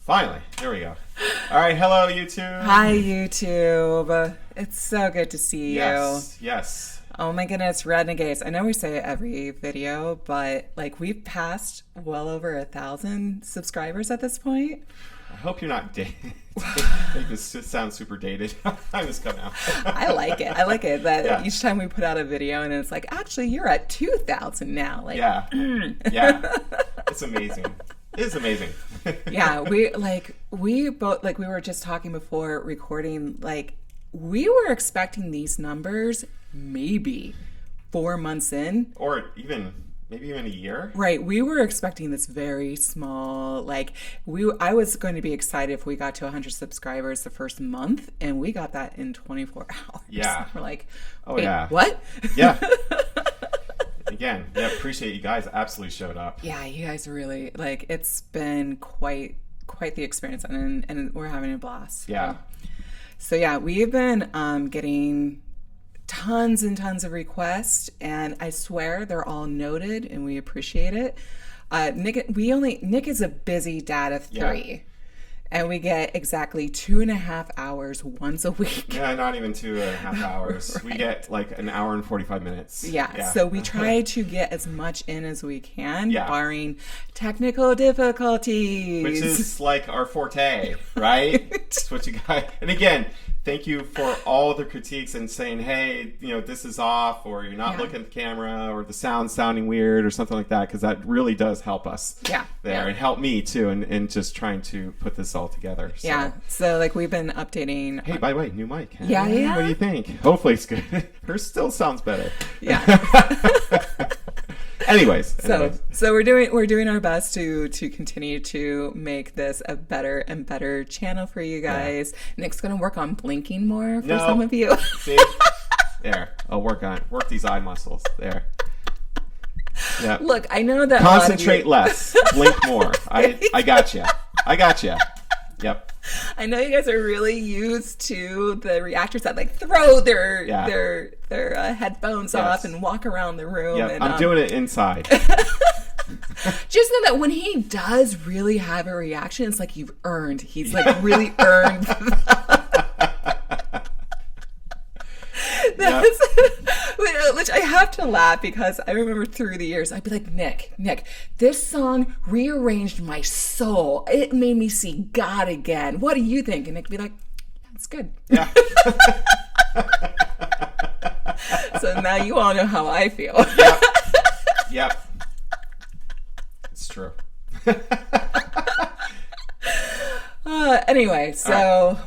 Finally, here we go. All right, hello YouTube. Hi YouTube. It's so good to see you. Yes. Oh my goodness, Renegades. I know we say it every video, but like we've passed well over 1,000 subscribers at this point. I hope you're not dated. This sounds super dated. I'm just coming out. I like it that each time we put out a video and it's like, actually, you're at 2,000 now. Like, yeah. It's amazing. It's amazing. Yeah, we both, like we were just talking before recording, like we were expecting these numbers maybe 4 months in. Or maybe even a year. Right. We were expecting this very small, like I was going to be excited if we got to 100 subscribers the first month, and we got that in 24 hours. Yeah. We're like, oh yeah. What? Yeah. Again, appreciate you guys absolutely showed up. Yeah, you guys really, like, it's been quite the experience, and we're having a blast. Yeah. So yeah, we've been getting tons and tons of requests, and I swear they're all noted, and we appreciate it. Nick is a busy dad of 3. And we get exactly 2.5 hours once a week. Yeah, not even 2.5 hours. Right. We get like an hour and 45 minutes. Yeah. So we try to get as much in as we can, barring technical difficulties. Which is like our forte, right? That's what you got. And again, thank you for all the critiques and saying, hey, this is off, or you're not looking at the camera, or the sound's sounding weird, or something like that, because that really does help us there. And help me too in just trying to put this all together. So. Yeah. So like we've been updating. Hey, by the way, new mic. Yeah. What do you think? Hopefully it's good. Hers still sounds better. Yeah. Anyways. So we're doing our best to continue to make this a better and better channel for you guys. Yeah. Nick's gonna work on blinking more for some of you. See? There. I'll work these eye muscles. There. Yeah. Look, I know that concentrate less, blink more. I got you. Yep. I know you guys are really used to the reactors that like throw their headphones off and walk around the room. Yep. And, I'm doing it inside. Just know that when he does really have a reaction, it's like he's like really earned. Which I have to laugh, because I remember through the years I'd be like, Nick, this song rearranged my soul. It made me see God again. What do you think? And Nick'd be like, that's good. Yeah. So now you all know how I feel. Yep. It's true. Anyway, so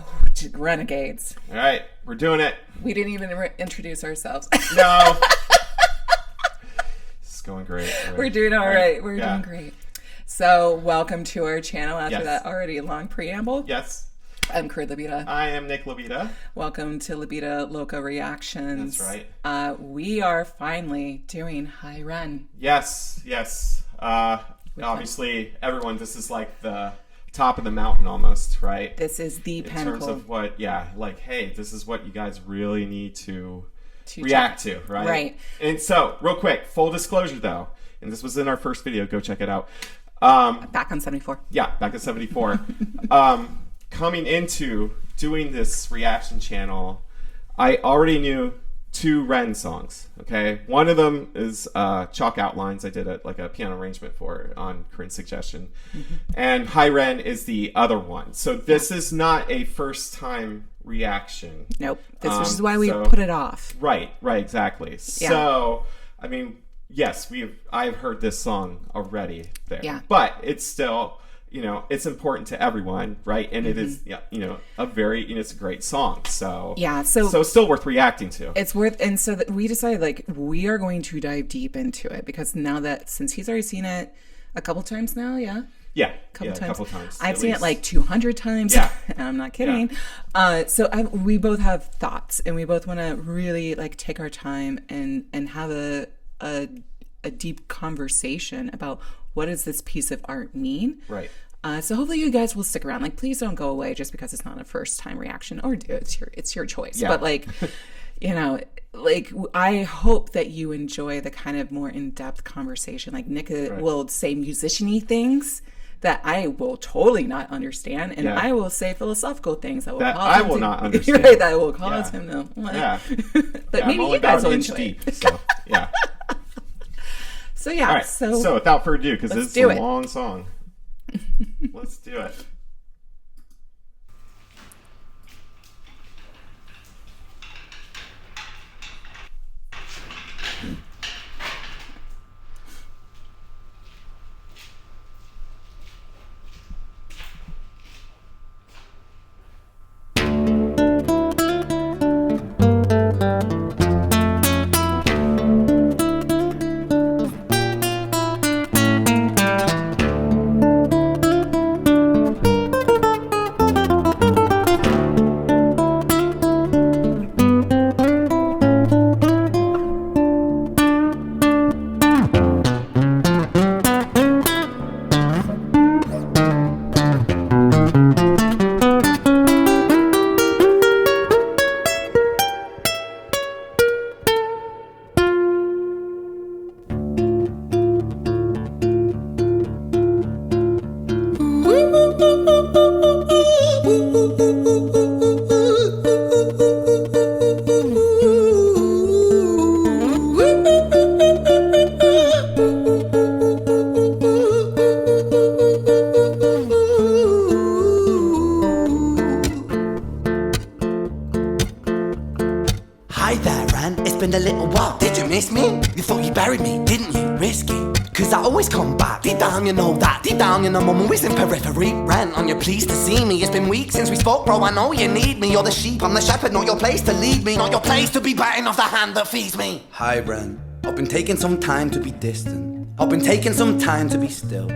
Renegades. All right, we're doing it. We didn't even introduce ourselves. No. It's going great. We're doing all right. We're doing great. So welcome to our channel after that already long preamble. Yes. I'm Kurt Labita. I am Nick Labita. Welcome to Labita Loca Reactions. That's right. We are finally doing Hi Ren. Yes. Obviously, everyone, this is like the top of the mountain almost, right? This is the pinnacle. In terms of what, hey, this is what you guys really need to react to, right? Right. And so, real quick, full disclosure though, and this was in our first video, go check it out. Back on 74. Yeah, back on 74. Coming into doing this reaction channel, I already knew 2 Ren songs, okay? One of them is Chalk Outlines. I did a piano arrangement for on Corinne's suggestion. Mm-hmm. And Hi Ren is the other one. So this is not a first time reaction. Nope. This is why we put it off. Right, exactly. Yeah. So, I mean, yes, I've heard this song already there. Yeah. But it's still, it's important to everyone, right? And it is, a very, it's a great song. So so it's still worth reacting to. It's worth, and so that we decided, like, we are going to dive deep into it, because since he's already seen it a couple times now, a couple times. I've seen it like 200 times. Yeah. And I'm not kidding. Yeah. We both have thoughts, and we both want to really like take our time and have a deep conversation about what does this piece of art mean. Right. So hopefully you guys will stick around. Like, please don't go away just because it's not a first time reaction, or do it's your choice. Yeah. But like, I hope that you enjoy the kind of more in-depth conversation. Like Nick will say musician-y things that I will totally not understand, and I will say philosophical things that will that cause I him will to, not understand. right, that will cause him to. Yeah. But maybe you guys will enjoy deep, it. So, yeah. So yeah. All right. So without further ado, because it's a do it. long song, let's do it. Hi there, Ren. It's been a little while. Did you miss me? You thought you buried me, didn't you? Risky. Cause I always come back. Deep down, you know that. Deep down, you know I'm always in periphery. Ren, on your pleased to see me. It's been weeks since we spoke, bro. I know you need me. You're the sheep, I'm the shepherd. Not your place to lead me. Not your place to be biting off the hand that feeds me. Hi, Ren. I've been taking some time to be distant. I've been taking some time to be still.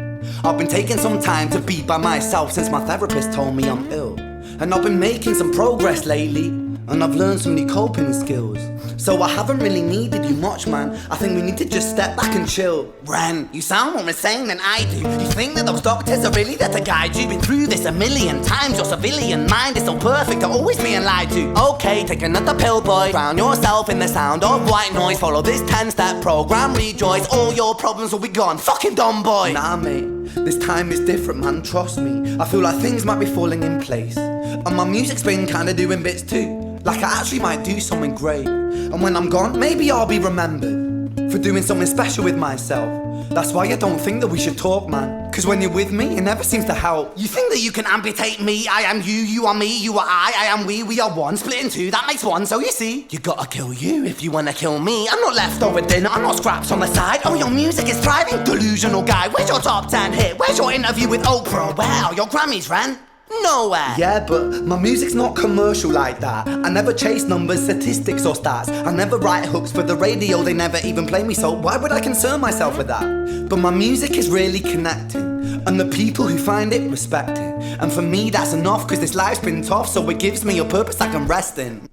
I've been taking some time to be by myself since my therapist told me I'm ill. And I've been making some progress lately, and I've learned some new coping skills. So I haven't really needed you much, man. I think we need to just step back and chill. Ren, you sound more insane than I do. You think that those doctors are really there to guide you? Been through this a million times. Your civilian mind is so perfect to always being lied to. Okay, take another pill, boy. Drown yourself in the sound of white noise. Follow this 10-step program, rejoice. All your problems will be gone. Fucking dumb boy. Nah, mate. This time is different, man. Trust me. I feel like things might be falling in place. And my music's been kinda doing bits too. Like I actually might do something great. And when I'm gone, maybe I'll be remembered for doing something special with myself. That's why I don't think that we should talk, man. Cause when you're with me, it never seems to help. You think that you can amputate me? I am you, you are me, you are I am we are one. Split in two, that makes one. So you see, you gotta kill you if you wanna kill me. I'm not leftover dinner, I'm not scraps on the side. Oh, your music is thriving, delusional guy. Where's your top 10 hit? Where's your interview with Oprah? Wow, your Grammys ran nowhere. Yeah, but my music's not commercial like that. I never chase numbers, statistics or stats. I never write hooks for the radio, they never even play me, so why would I concern myself with that? But my music is really connecting, and the people who find it respect it. And for me that's enough, cause this life's been tough, so it gives me a purpose I can rest in.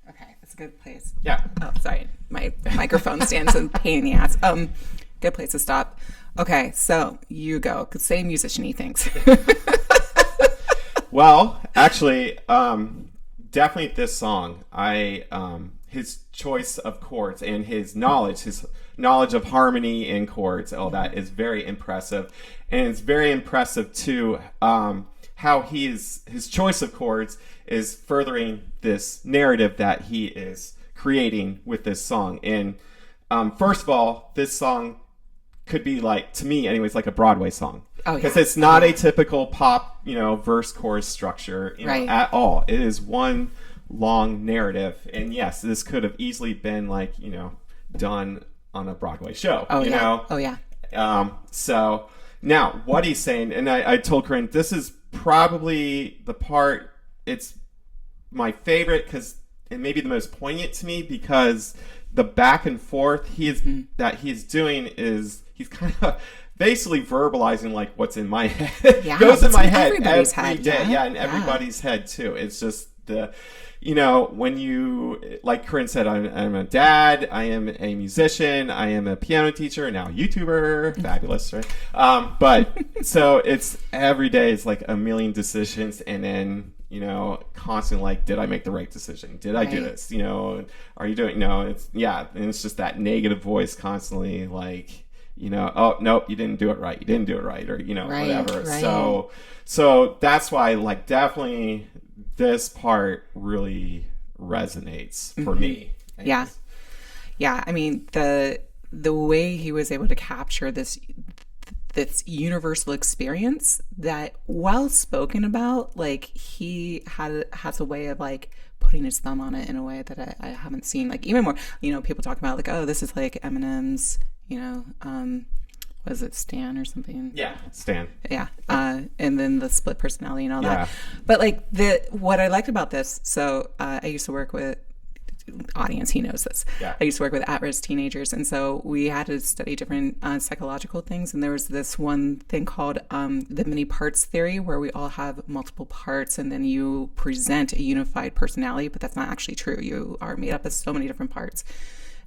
Okay, that's a good place. Yeah. Oh, sorry. My microphone stands in pain in the ass. Good place to stop. Okay, so you go. Say musician-y things. Well, actually, definitely this song. His choice of chords and his knowledge of harmony and chords, all that is very impressive, and it's very impressive too. How his choice of chords is furthering this narrative that he is creating with this song. And first of all, this song could be like, to me anyways, like a Broadway song. Oh, yeah. Because it's not a typical pop, verse chorus structure right. at all. It is one long narrative. And yes, this could have easily been like, done on a Broadway show. Oh, you yeah. know? Oh, yeah. So now what he's saying, and I told Corinne, this is probably the part, it's my favorite because it may be the most poignant to me, because the back and forth that he's doing is he's kind of basically verbalizing like what's in my head. Yeah, goes in my head every head, day. yeah. And everybody's head too. It's just when you, like Corinne said, I'm a dad, I am a musician, I am a piano teacher, now a YouTuber, fabulous, right? But so it's every day is like a million decisions, and then constantly like, did I make the right decision? Did I do this? Are you doing? No, it's and it's just that negative voice constantly like, oh nope, you didn't do it right, or Right, whatever. right. So that's why, like, definitely this part really resonates for me. Yeah. I mean, the way he was able to capture this universal experience that, while spoken about, like, he has a way of, like, putting his thumb on it in a way that I haven't seen. Like, even more, people talk about, like, oh, this is like Eminem's, was it Stan or something? Yeah, Stan. Yeah. And then the split personality and all Yeah. that. But, like, what I liked about this, so I used to work with, audience, he knows this. Yeah. I used to work with at-risk teenagers, and so we had to study different psychological things, and there was this one thing called the many parts theory, where we all have multiple parts, and then you present a unified personality, but that's not actually true. You are made up of so many different parts.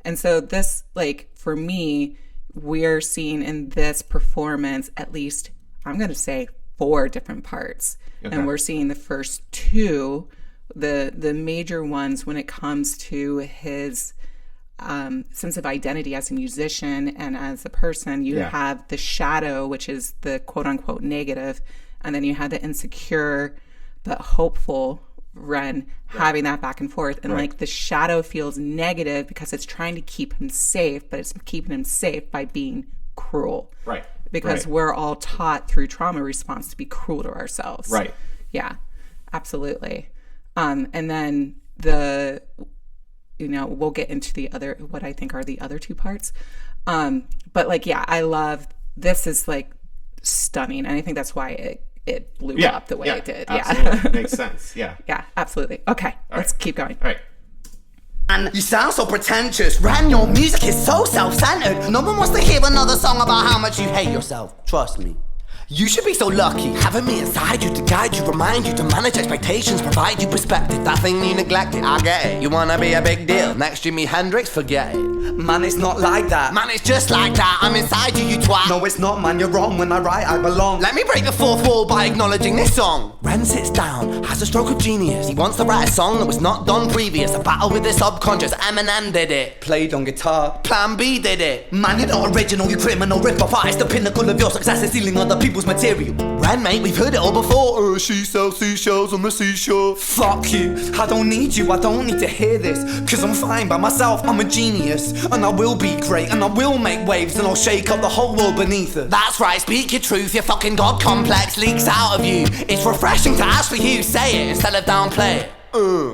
And so this, like, for me, we're seeing in this performance at least, I'm going to say, 4 different parts. Okay. And we're seeing the first 2, the major ones, when it comes to his sense of identity as a musician and as a person. You have the shadow, which is the quote unquote negative, and then you have the insecure but hopeful Ren having that back and forth. And like, the shadow feels negative because it's trying to keep him safe, but it's keeping him safe by being cruel. Right. Because we're all taught through trauma response to be cruel to ourselves. Right. Yeah, absolutely. And then we'll get into the other, what I think are the other 2 parts. But like, I love, this is like stunning. And I think that's why it blew up the way it did. Absolutely. Makes sense. Yeah. Yeah, absolutely. Okay, let's keep going. All right. And you sound so pretentious. Ren, your music is so self-centered. No one wants to hear another song about how much you hate yourself. Trust me. You should be so lucky, having me inside you to guide you, remind you to manage expectations, provide you perspective. That thing you neglected, I get it. You wanna be a big deal, next Jimi Hendrix, forget it. Man, it's not like that. Man, it's just like that, I'm inside you, you twat. No, it's not, man, you're wrong. When I write, I belong. Let me break the 4th wall by acknowledging this song. Ren sits down, has a stroke of genius. He wants to write a song that was not done previous. A battle with the subconscious, Eminem did it. Played on guitar. Plan B did it. Man, you're not original, you criminal rip-off artist. The pinnacle of your success is stealing other people's material. Ren, mate, we've heard it all before. She sells seashells on the seashore. Fuck you, I don't need you, I don't need to hear this. Cause I'm fine by myself, I'm a genius. And I will be great, and I will make waves, and I'll shake up the whole world beneath us. That's right, speak your truth, your fucking god complex leaks out of you. It's refreshing to ask for you, say it instead of downplay it.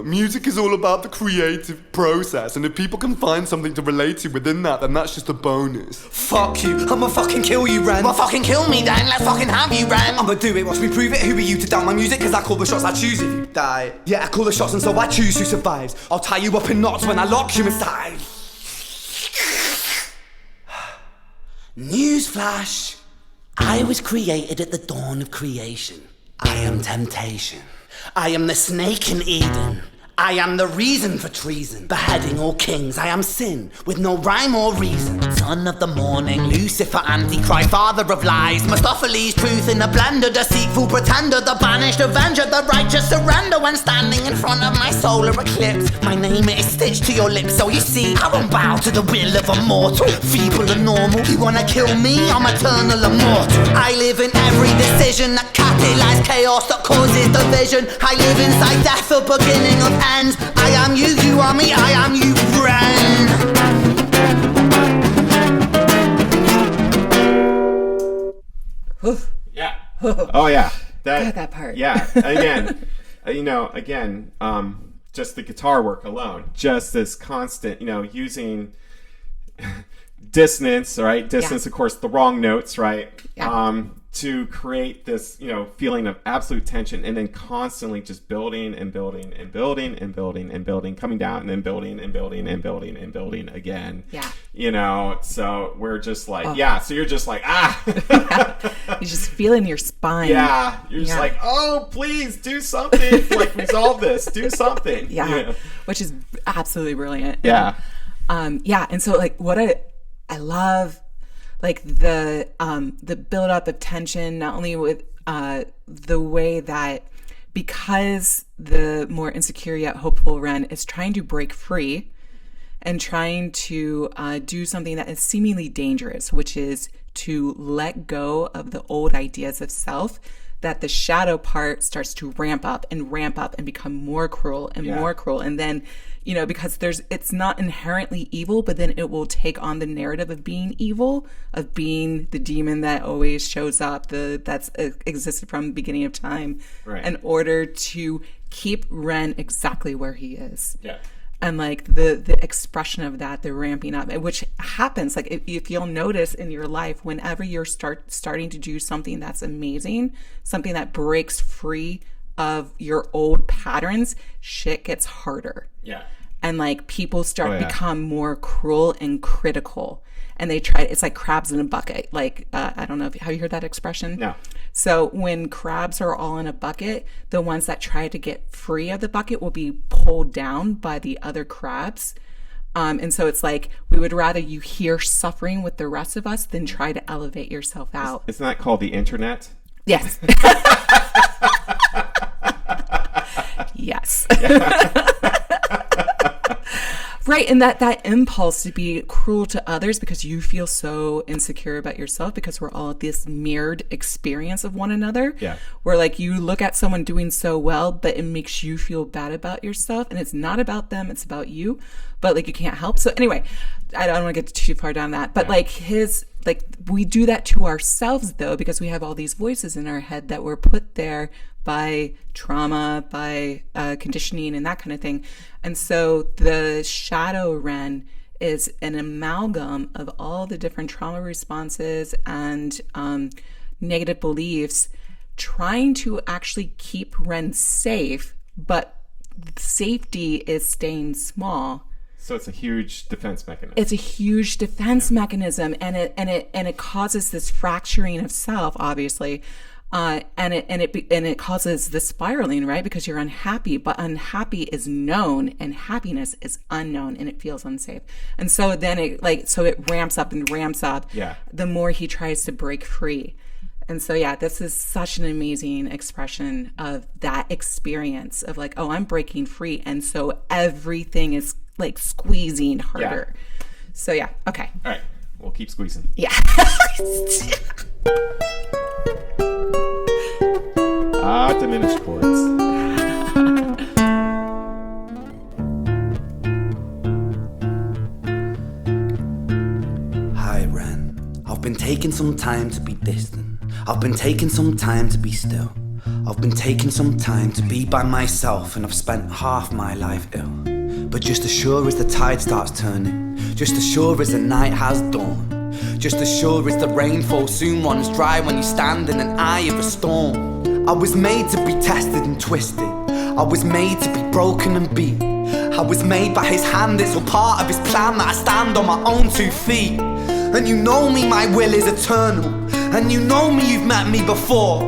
Music is all about the creative process, and if people can find something to relate to within that, then that's just a bonus. Fuck you, I'ma fucking kill you, Ren. Well, fucking kill me then, let's fucking have you, Ren. I'ma do it, watch me prove it. Who are you to down my music? Cause I call the shots, I choose if you die. Yeah, I call the shots and so I choose who survives. I'll tie you up in knots when I lock you inside. Newsflash. I was created at the dawn of creation. I am temptation. I am the snake in Eden. I am the reason for treason, beheading all kings. I am sin, with no rhyme or reason. Son of the morning, Lucifer, Antichrist, father of lies. Mephistopheles, truth in a blender, deceitful pretender, the banished avenger, the righteous surrender. When standing in front of my solar eclipse, my name is stitched to your lips. So you see, I won't bow to the will of a mortal, feeble and normal. You wanna kill me? I'm eternal immortal. I live in every decision that catalyzes chaos, that causes division. I live inside death, the beginning of ends. I am you, you are me, I am you, Ren. Yeah. Oh yeah. That part. Yeah. Again, just the guitar work alone, just this constant, using dissonance, right? Dissonance, of course, the wrong notes, right? Yeah. To create this, feeling of absolute tension, and then constantly just building and building and building and building and building, coming down and then building and building and building and building again. Yeah. So we're just like, so you're just like, You're just feeling your spine. Yeah. You're just like, oh, please do something, like resolve this, do something. Yeah. Which is absolutely brilliant. Yeah. And so like what I love, like the build up of tension, not only with the way that, because the more insecure yet hopeful Ren is trying to break free, and trying to do something that is seemingly dangerous, which is to let go of the old ideas of self, that the shadow part starts to ramp up and become more cruel and more cruel. And then, because it's not inherently evil, but then it will take on the narrative of being evil, of being the demon that always shows up, that's existed from the beginning of time, in order to keep Ren exactly where he is. Yeah. And like the expression of that, the ramping up, which happens, like if you'll notice in your life, whenever you're starting to do something that's amazing, something that breaks free of your old patterns, shit gets harder. Yeah. And like people become more cruel and critical, and it's like crabs in a bucket. Like, I don't know have you heard that expression? No. So when crabs are all in a bucket, the ones that try to get free of the bucket will be pulled down by the other crabs. And so it's like, we would rather you hear suffering with the rest of us than try to elevate yourself out. Isn't that called the internet? Yes. Yes. Right. And that impulse to be cruel to others because you feel so insecure about yourself, because we're all this mirrored experience of one another. Yeah. Where like you look at someone doing so well, but it makes you feel bad about yourself. And it's not about them, it's about you. But like you can't help. So anyway, I don't want to get too far down that. But we do that to ourselves though, because we have all these voices in our head that were put there by trauma, by conditioning and that kind of thing. And so the shadow Ren is an amalgam of all the different trauma responses and negative beliefs, trying to actually keep Ren safe, but safety is staying small. So it's a huge defense mechanism. It's a huge defense mechanism, and it causes this fracturing of self, obviously. And it causes the spiraling, right? Because you're unhappy, but unhappy is known and happiness is unknown, and it feels unsafe. And so then it ramps up and ramps up. Yeah. The more he tries to break free. And so, yeah, this is such an amazing expression of that experience of like, oh, I'm breaking free. And so everything is like squeezing harder. Yeah. So, yeah. Okay. All right. We'll keep squeezing. Yeah. Diminished chords. Hi Ren, I've been taking some time to be distant. I've been taking some time to be still. I've been taking some time to be by myself, and I've spent half my life ill. But just as sure as the tide starts turning, just as sure as the night has dawned, just as sure as the rainfall soon runs dry when you stand in an eye of a storm. I was made to be tested and twisted. I was made to be broken and beat. I was made by his hand, it's all part of his plan that I stand on my own 2 feet. And you know me, my will is eternal. And you know me, you've met me before.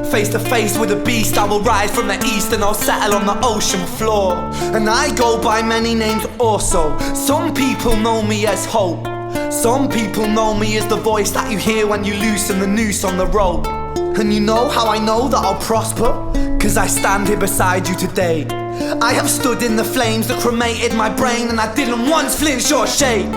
Face to face with a beast, I will rise from the east and I'll settle on the ocean floor. And I go by many names also. Some people know me as hope. Some people know me as the voice that you hear when you loosen the noose on the rope. And you know how I know that I'll prosper? 'Cause I stand here beside you today. I have stood in the flames that cremated my brain, and I didn't once flinch or shake.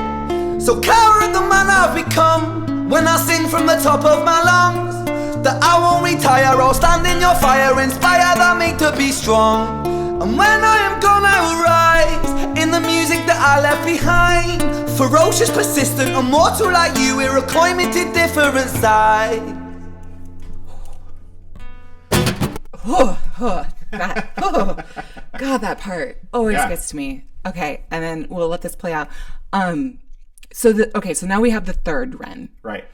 So coward the man I've become, when I sing from the top of my lungs, that I won't retire, I'll stand in your fire, inspired by me to be strong. And when I am gone I will rise, in the music that I left behind. Ferocious, persistent, immortal like you, we're a climbing to different sides. God, that part always gets to me. Okay, and then we'll let this play out. So now we have the third Ren. Right.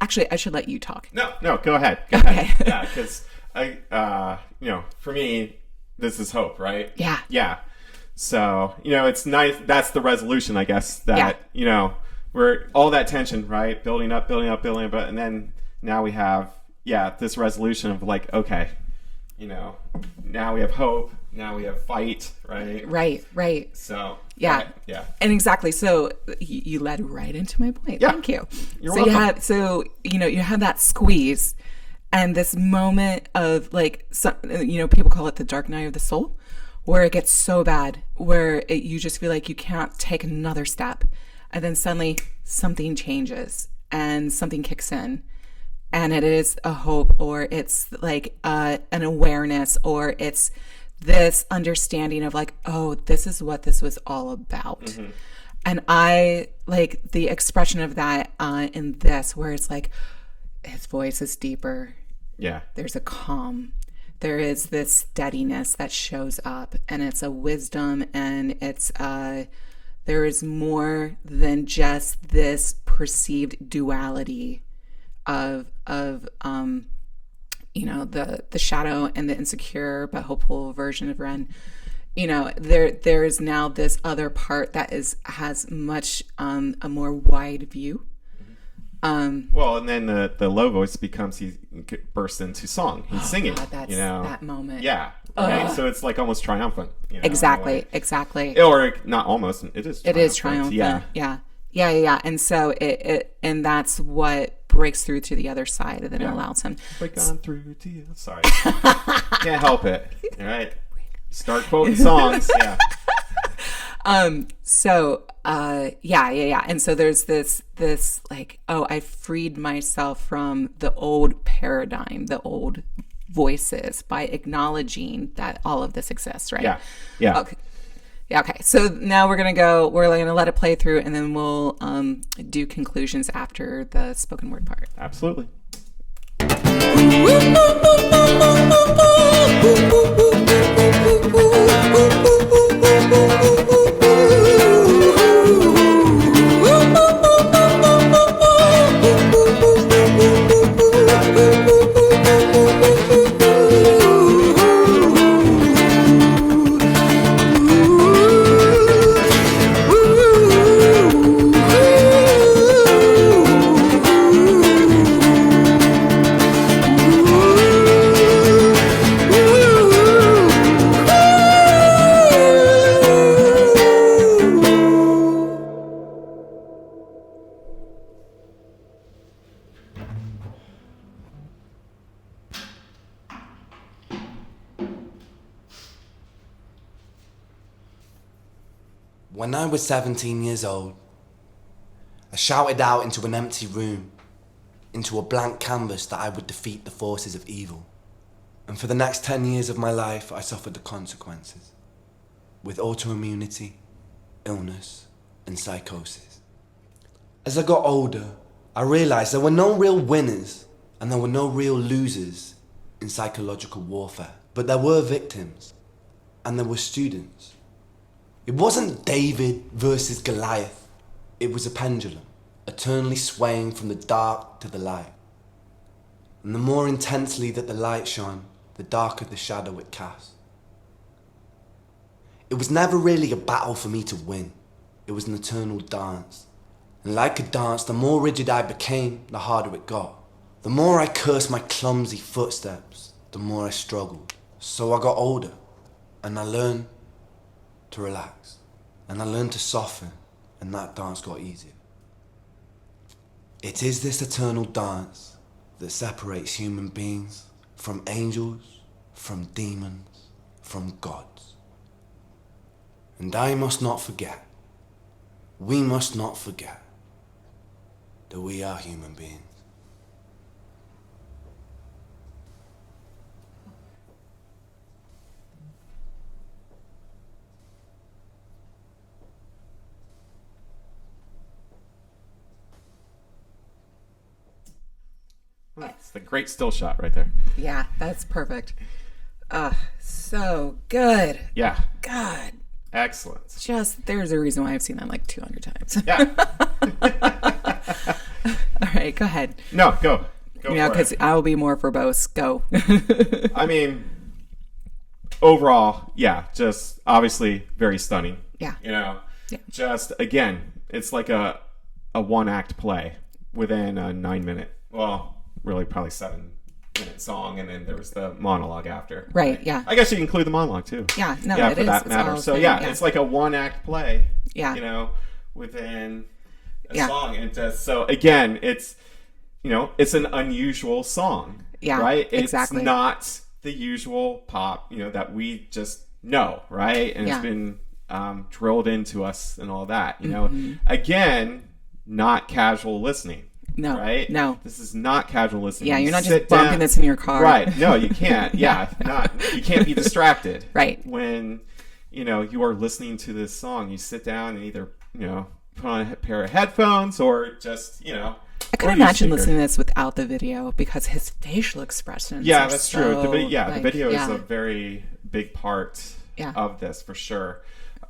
Actually, I should let you talk. No, go ahead. Go okay. ahead. Yeah, because for me, this is hope, right? Yeah. Yeah. So, it's nice. That's the resolution, I guess, that, we're all that tension, right? Building up, and then now we have, this resolution of like, okay, now we have hope, now we have fight, right? Right. So, yeah. Yeah. And exactly. So you led right into my point. Yeah. Thank you. You're welcome. You have that squeeze and this moment of like, people call it the dark night of the soul, where it gets so bad, where you just feel like you can't take another step. And then suddenly something changes and something kicks in. And it is a hope, or it's like an awareness, or it's this understanding of like, oh, this is what this was all about. Mm-hmm. And I like the expression of that in this, where it's like his voice is deeper. Yeah. There's a calm. There is this steadiness that shows up, and it's a wisdom, and it's there is more than just this perceived duality of you know, the shadow and the insecure but hopeful version of Ren. You know, there is now this other part that has much a more wide view. Well, and then the low voice becomes, he bursts into song. He's singing. God, that's you know, that moment. Yeah. Right? So it's like almost triumphant. You know, Exactly. Or not almost. It is. It is triumphant. Yeah. And so it and that's what breaks through to the other side, and then it allows him. Break on through to you. Sorry. Can't help it. All right. Start quoting songs. Yeah. So yeah. And so there's this like, oh, I freed myself from the old paradigm, the old voices, by acknowledging that all of this exists, right? Yeah. Okay. Yeah, okay. So now we're gonna let it play through, and then we'll do conclusions after the spoken word part. Absolutely. When I was 17 years old, I shouted out into an empty room, into a blank canvas, that I would defeat the forces of evil. And for the next 10 years of my life, I suffered the consequences, with autoimmunity, illness, and psychosis. As I got older, I realized there were no real winners and there were no real losers in psychological warfare, but there were victims and there were students. It wasn't David versus Goliath. It was a pendulum, eternally swaying from the dark to the light. And the more intensely that the light shone, the darker the shadow it cast. It was never really a battle for me to win. It was an eternal dance. And like a dance, the more rigid I became, the harder it got. The more I cursed my clumsy footsteps, the more I struggled. So I got older, and I learned to relax, and I learned to soften, and that dance got easier. It is this eternal dance that separates human beings from angels, from demons, from gods. And I must not forget, we must not forget, that we are human beings. It's the great still shot right there. Yeah, that's perfect. So good. Yeah. God. Excellent. Just, there's a reason why I've seen that like 200 times. Yeah. All right, go ahead. No, go. Go Yeah, for because it. I will be more verbose. Go. I mean, overall, yeah, just obviously very stunning. Yeah. You know, Yeah. just again, it's like a one act play within a 9 minute, well, really probably 7 minute song, and then there was the monologue after. Right, yeah. I guess you can include the monologue too. Yeah, no, yeah, it for is. that It's matter. all So thing, yeah, yeah. it's like a one act play. Yeah. You know, within a Yeah. song, and just, so again, it's, you know, it's an unusual song. Yeah, right. It's exactly. not the usual pop, you know, that we just know, right? And it's been drilled into us and all that, you know. Again, not casual listening. No, right? No. This is not casual listening. Yeah, you're not just bumping this in your car. Right. No, you can't. Yeah. You can't be distracted. Right. When, you know, you are listening to this song, you sit down and either, you know, put on a pair of headphones or just, you know. I could imagine listening to this without the video because his facial expressions. Yeah, that's true. The video is yeah. a very big part of this for sure.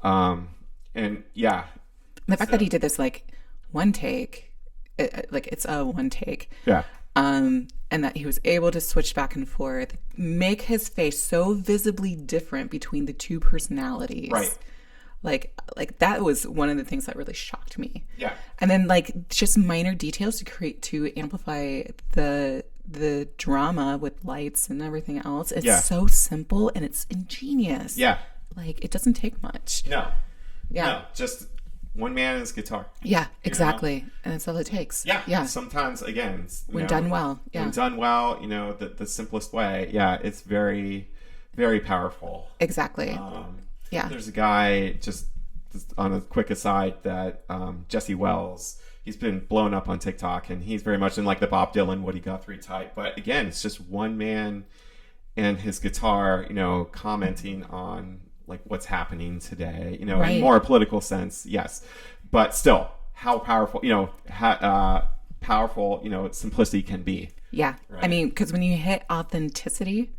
And yeah. The fact that he did this like one take. It's a one take. Yeah. And that he was able to switch back and forth, make his face so visibly different between the two personalities. Right. Like that was one of the things that really shocked me. Yeah. And then like just minor details to amplify the drama with lights and everything else. It's so simple and it's ingenious. Yeah. Like it doesn't take much. No. Yeah. No, just one man and his guitar. Yeah, exactly. And that's all it takes. Yeah. Yeah. Sometimes, again, when done well. Yeah. When done well, you know, the simplest way. Yeah, it's very, very powerful. Exactly. Yeah. There's a guy, just on a quick aside, that Jesse Wells, he's been blown up on TikTok, and he's very much in like the Bob Dylan, Woody Guthrie type. But again, it's just one man and his guitar, you know, commenting on like what's happening today, you know, in more a political sense, yes, but still, how powerful, you know, powerful, you know, simplicity can be. Yeah, right? I mean, because when you hit authenticity,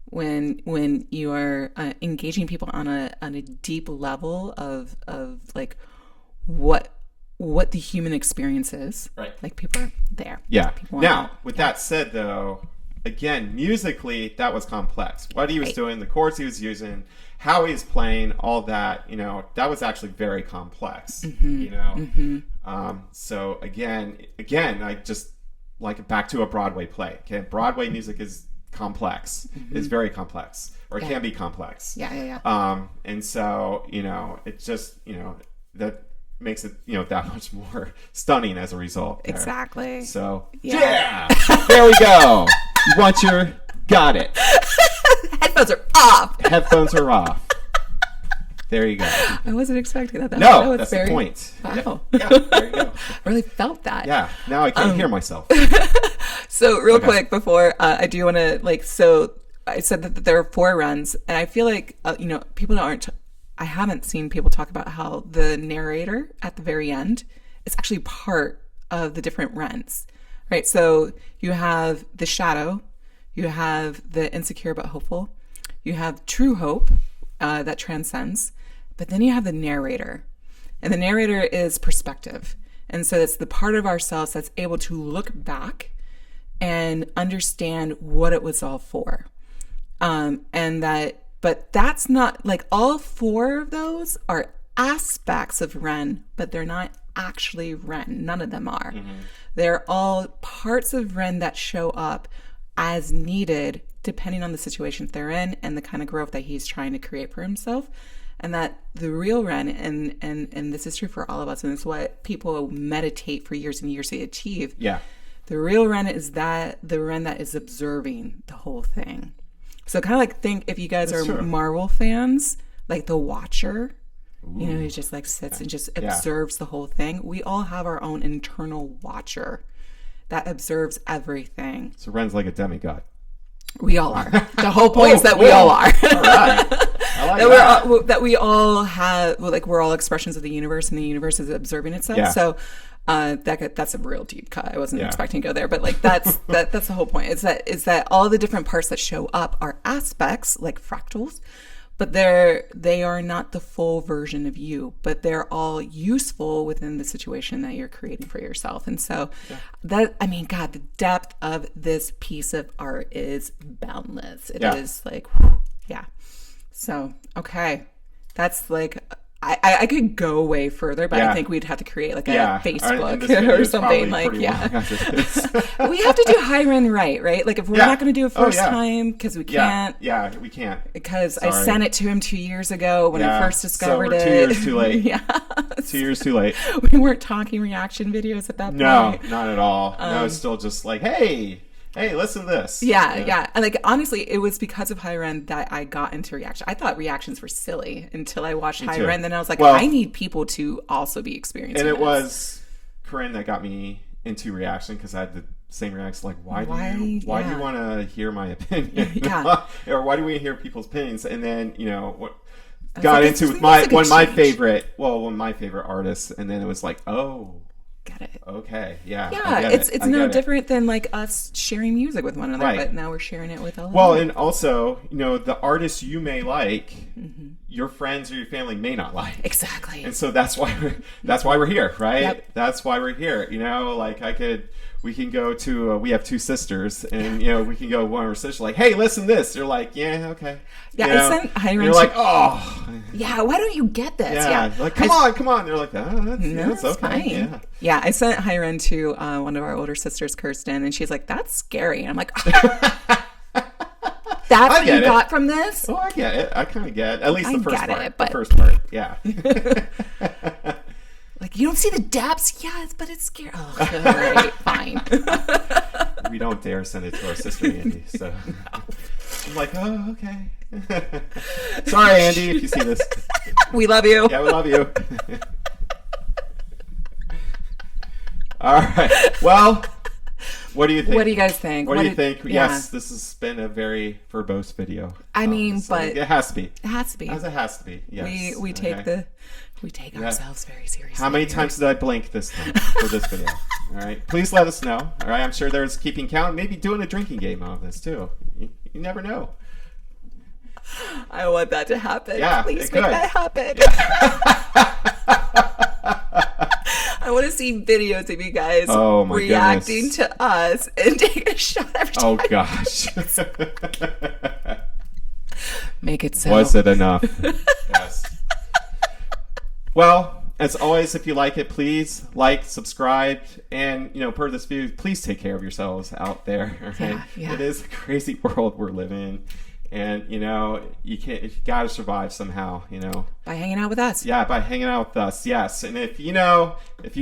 when you are engaging people on a deep level of like what the human experience is, right? Like people are there. Yeah. Now, with that said, though, again, musically, that was complex. What he was doing, the chords he was using, how he's playing, all that, you know, that was actually very complex, you know. So again, I just like it back to a Broadway play. Okay, Broadway music is complex, is very complex, or it can be complex. Yeah. And so, you know, it just, you know, that makes it, you know, that much more stunning as a result. There. Exactly. So yeah, there we go. You want your, got it. Headphones are off. Headphones are off. There you go. I wasn't expecting that. That's the point. Wow. Yeah, there you go. I really felt that. Yeah. Now I can't hear myself. So real quick before I do want to like, so I said that there are 4 runs, and I feel like, you know, I haven't seen people talk about how the narrator at the very end is actually part of the different runs, right? So you have the shadow, you have the insecure but hopeful, you have true hope that transcends, but then you have the narrator. And the narrator is perspective. And so it's the part of ourselves that's able to look back and understand what it was all for. But that's not, like, all 4 of those are aspects of Ren, but they're not actually Ren. None of them are. They're all parts of Ren that show up as needed, depending on the situations they're in and the kind of growth that he's trying to create for himself. And that the real Ren, and this is true for all of us, and it's what people meditate for years and years to achieve. Yeah. The real Ren is the Ren that is observing the whole thing. So kind of like think if you guys are Marvel fans, like the Watcher, you know, he just like sits and just observes the whole thing. We all have our own internal Watcher that observes everything. So Ren's like a demigod. We all are. The whole point is that we all are. All right. I like that we all have, well, like we're all expressions of the universe, and the universe is observing itself. Yeah. So that's a real deep cut. I wasn't expecting to go there, but like that's the whole point. Is that all the different parts that show up are aspects like fractals, but they are not the full version of you, but they're all useful within the situation that you're creating for yourself. And so God, the depth of this piece of art is boundless. It is like, So, okay. That's like, I could go way further, but I think we'd have to create like a Facebook or something like, we have to do Hi Ren right? Like if we're not going to do it first time, because we can't. Yeah, we can't. Because I sent it to him 2 years ago when I first discovered it. 2 years too late. 2 years too late. We weren't talking reaction videos at that point. No, not at all. No, it's still just like, hey, hey, listen to this. Yeah. And like, honestly, it was because of Hi Ren that I got into reaction. I thought reactions were silly until I watched Hi too. Ren. Then I was like, Well, I need people to also be experiencing And it this. was Corinne that got me into reaction because I had the same reaction. Like, why do you want to hear my opinion? Yeah. Or why do we hear people's opinions? And then, what I was got like, into this with music one of my change. favorite artists. And then it was like, oh, Get it. okay. Yeah. Yeah, I get it's it. I no get it. different than like us sharing music with one another, Right. but now we're sharing it with all Well, of you. and also, the artists you may like, your friends or your family may not like. Exactly. And so that's why we're here, right? Yep. That's why we're here. Like we can go to we have two sisters, and we can go one of our sisters like, hey, listen to this. They're like, yeah, okay. Yeah, I sent Hi Ren You're to- like, oh, Yeah, why don't you get this? yeah. Like, come on. They're like, that's That's okay. fine. Yeah, I sent Hi Ren to one of our older sisters, Kirsten, and she's like, that's scary. And I'm like, that's what you get it. got from this? Oh, I get it. I kind of get it. At least I the first get part. it, but- The first part, yeah. Like, you don't see the depths? Yes, but it's scary. Oh, all right, fine. We don't dare send it to our sister Andy. So I'm like, oh, okay. Sorry, Andy, if you see this. We love you. Yeah, we love you. All right. Well, what do you think? What do you guys think? What do you think? yeah. Yes, this has been a very verbose video. I mean, So but it has to be. it has to be. As it has to be. Yes. We take Okay. we take ourselves very seriously. How many here. times did I blink this time for this video? All right. Please let us know. All right. I'm sure there's keeping count. Maybe doing a drinking game out of this too. You never know. I want that to happen. Yeah, Please it make could. that happen. I want to see videos of you guys Oh, my reacting goodness. to us and taking a shot every time. Oh gosh. Make it so. Was it enough? Yes. Well, as always, if you like it, please like, subscribe, and per this video, please take care of yourselves out there. Right? Yeah. It is a crazy world we're living in, you gotta survive somehow. By hanging out with us. Yeah, by hanging out with us. Yes, and if you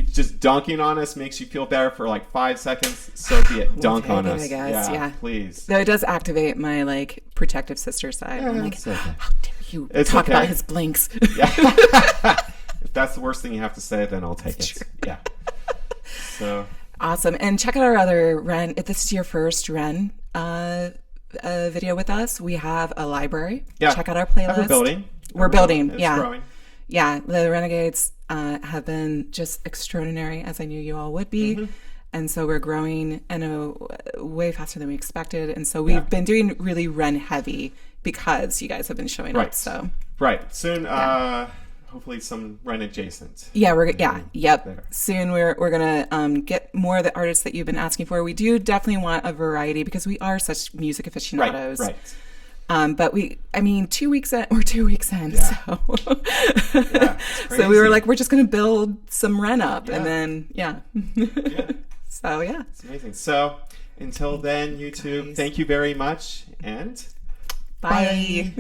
just dunking on us makes you feel better for like 5 seconds, so be it. Dunk on take it, us. I guess, yeah. Please. Though it does activate my like protective sister side. I'm like, it's okay. how dare you It's talk okay. about his blinks? If that's the worst thing you have to say, then I'll take it. Yeah. So. Awesome. And check out our other Ren. If this is your first Ren video with us, we have a library. Yeah. Check out our playlist. We're building. We're building. It's Yeah. growing. Yeah. The Renegades have been just extraordinary, as I knew you all would be. Mm-hmm. And so we're growing in a way faster than we expected. And so we've been doing really Ren heavy because you guys have been showing Right. up. So Right. Soon, hopefully some Ren adjacent. yeah, There. Soon we're gonna get more of the artists that you've been asking for. We do definitely want a variety because we are such music aficionados. Right. But we're 2 weeks in, Yeah. so Yeah, so we were crazy. like, we're just gonna build some Ren up, Yeah. and then Yeah. so yeah. It's amazing. So until then, YouTube, Guys. thank you very much, and Bye.